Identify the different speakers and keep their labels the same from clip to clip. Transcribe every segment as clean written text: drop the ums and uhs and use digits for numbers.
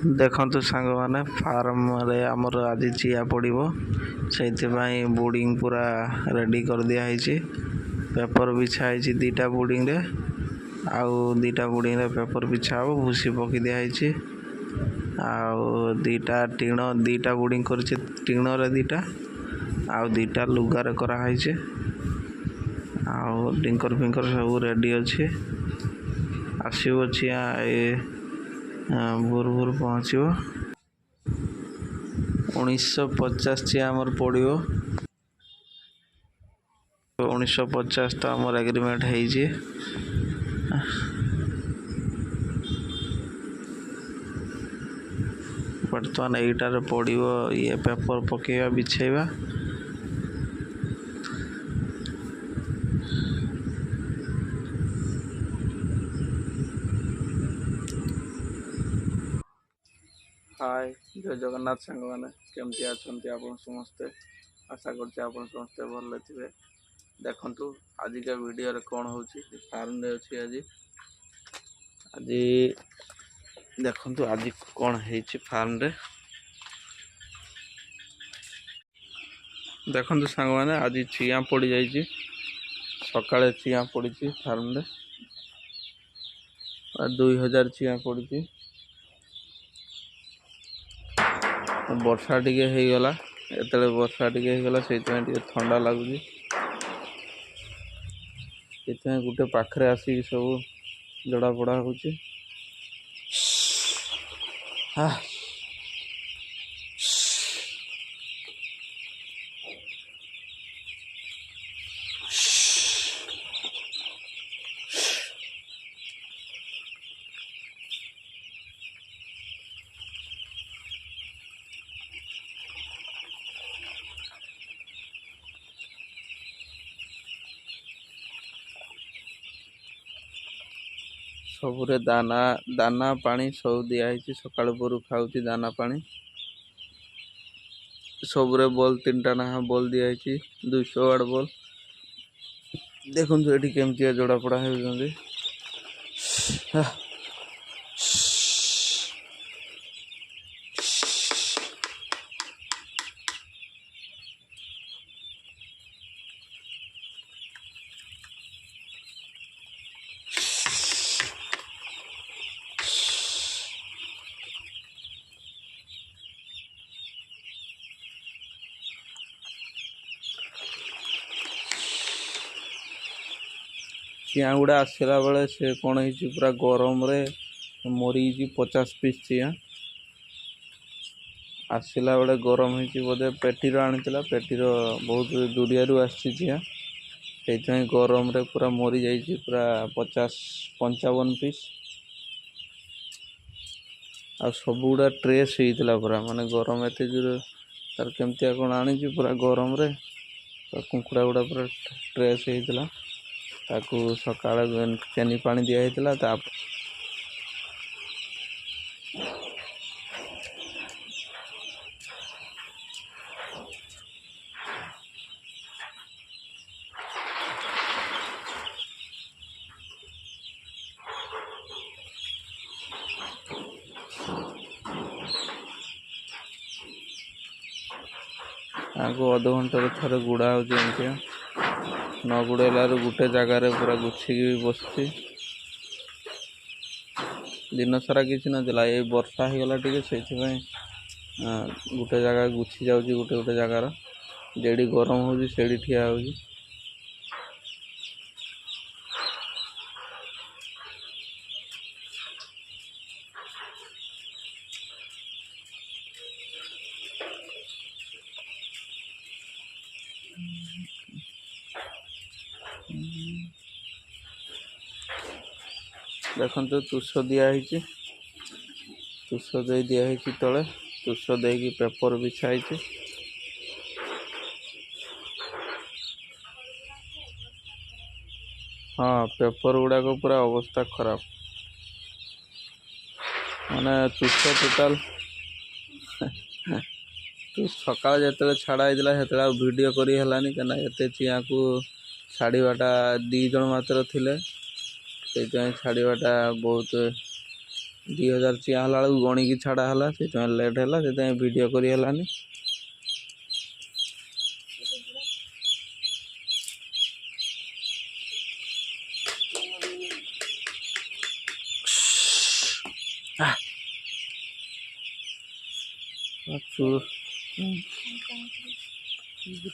Speaker 1: देखु सांग मैंने फार्म रे आमर आज चिया पड़ो से बोर्डिंग पूरा रेडी कर दिखाई पेपर बिछाई दीटा बोर्डिंग रे आउ दीटा बोर्डिंग रे पेपर बिछा हो भूसी पकई दिखाई आउ दीटा टीण दीटा बोर्डिंग कर टीण रे दीटा आउ दीटा लुगार कराई आउ डिंकर फिंकर सब रेडी अच्छे आसो चिया भोर भोर पहुँचो 1950 चिया आमर पड़ो 1950 तो आमर एग्रीमेंट है बर्तमान यहीटार पड़ो ये पेपर पकेवा बिछेवा हाय जय जगन्नाथ सांग मैंने केमती अच्छा आप समस्ते आशा कर समस्ते भल थे देखु आजिका वीडियो रे कौन हो फार्म रे अच्छी आज आज देखु आज कौन है फार्म रे देखु सांग मैंने आज चिया पड़ जा सकाଳେ चिया पड़ी फार्म रे 2000 चिया पड़ी वर्षा टिके हो गला एत वर्षा टिके हो गला से ठंडा लगुच गोटे पाखरे आसिक सब जड़ा पड़ा हो सबुरे दाना दाना पानी सब दिखाई सकाल पर खाऊ दाना पानी सबुरे बॉल 3टा ना बॉल दिखाई 200 वाट बॉल देखो ये केमती जोड़ा पड़ा हो चिया गुड़ा आसला बेले से कौन हो पूरा गरम रे मरी 50 पीस चिया आसला बेले गरम हो बोधे पेटीर आनी पेटीर बहुत दूरिया चिया से गरम रे पूरा मरी जा पूरा 50-55 पीस आ सब गुड़ा ट्रेस होता पूरा माने गरम एत जोर तार केमती कौन आनी पूरा गरम रे कुकुड़ा गुड़ा पूरा ट्रेस होता ताकू सकाळ चेनी पानी दिया अध घंटे थे गुड़ा हो न गुड़ेला गोटे जगार पूरा गुछिकी बस दिन सारा किसी नाला ये वर्षा हो गला टे से गोटे जगह गुछी जाऊँगी गोटे गोटे जगार जेडी गरम हो ठिया हो देखो तुष दिखाई तुष दे दिखाई तले तुष दे पेपर बिछाई हाँ पेपर गुड़ाक पूरा अवस्था खराब माने तुष टोटाल तू सका जो छाड़ा होता वीडियो करी क्या एत चिया को छाड़वाटा 2 जन मात्र थे से छाड़वाटा बहुत 2000 चिया हला बेलू गणिकी छाड़ा है से लेट है से वीडियो करी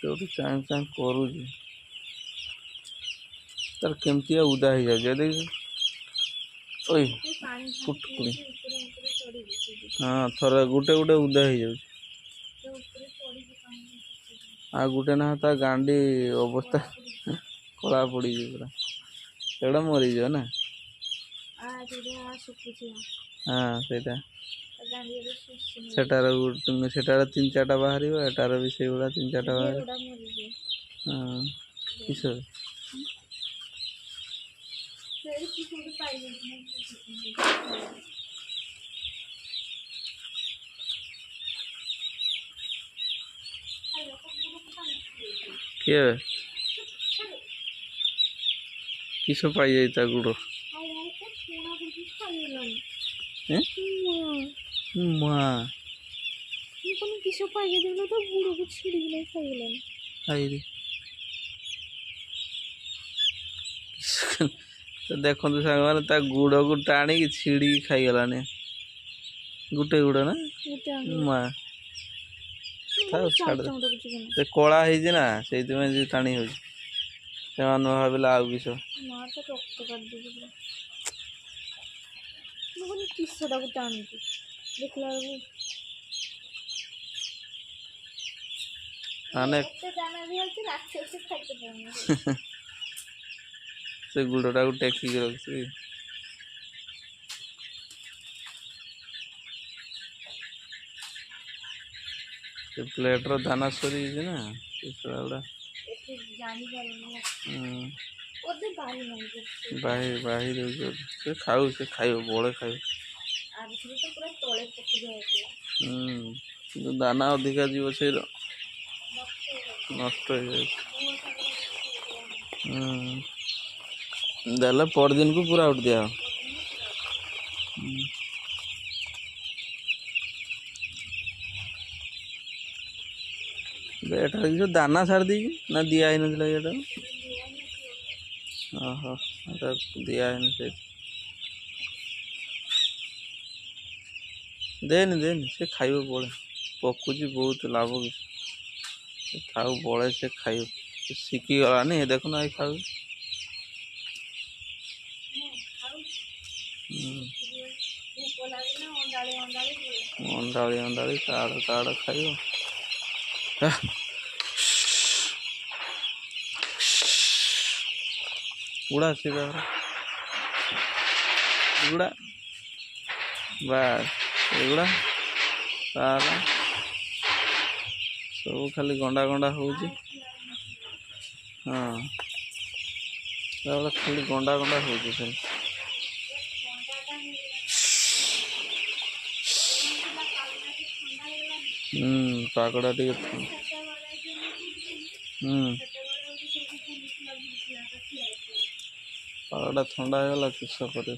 Speaker 1: गोटे चांग चांग करू तार केमती उदा हो जाए ओई कुटकुड़ी हाँ थर गोटे गोटे उदा हो जाए आ गोटे ना ता गांडी अवस्था कला पड़ी पूरा सेटा मरीज ना हाँ सेटा सेटार 3-4टा बाहर एटार भी से 3-4टा बाहर हाँ किस किए किस पाई जाता गुड़ माँ तो देखो सांग मैंने गुड़ को टाणी छिड़ी खाईगलानी गुटे गुड़ ना माँ छाड़ दे कला होना से टाणी हो भाविला आउ किस माने से गुड़टा को टेकिक रखी प्लेट रो दाना सरी ना बाही खाऊ से खाइब बड़े खाइब दाना अधिका जीव से नष्ट हो जाए देला पर दिन को पूरा उठ दिया एटा जो दाना छाड़ दी ना दिया ही नथिला एटा ओहो एटा दिया ही से देन से खाइब बड़े पकुची बहुत लाभ खाऊ बड़े से खाइब शिखी गलानी देखो ना खाऊ अंडाली ताड़ खाइब गुड़ा से गुड़ा बस एगुड़ा तारा सब खाली गंडा गंडा हो हाँ खाली गंडा गंडा हो खाली पागड़ा टे पागड़ा थंडा है किस करे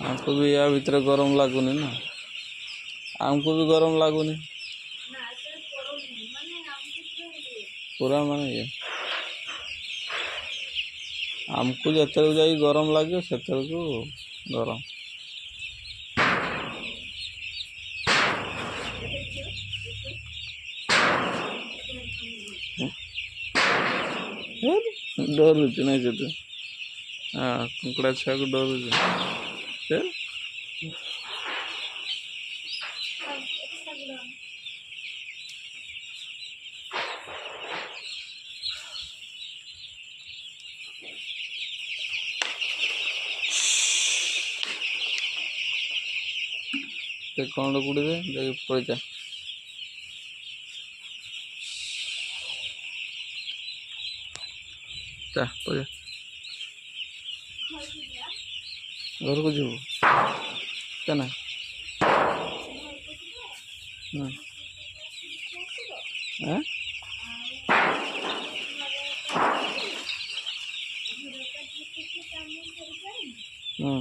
Speaker 1: आमको भी या भीतर गरम लगुनि ना आमको भी गरम लगुनि पूरा माने ये आमको जो जा गरम लगे से गरम डरुच नहीं से हाँ कुकड़ा छुआ को डरुच कौन गुड़े देख पड़ जा पड़ घर को जीव क्या ହୁଁ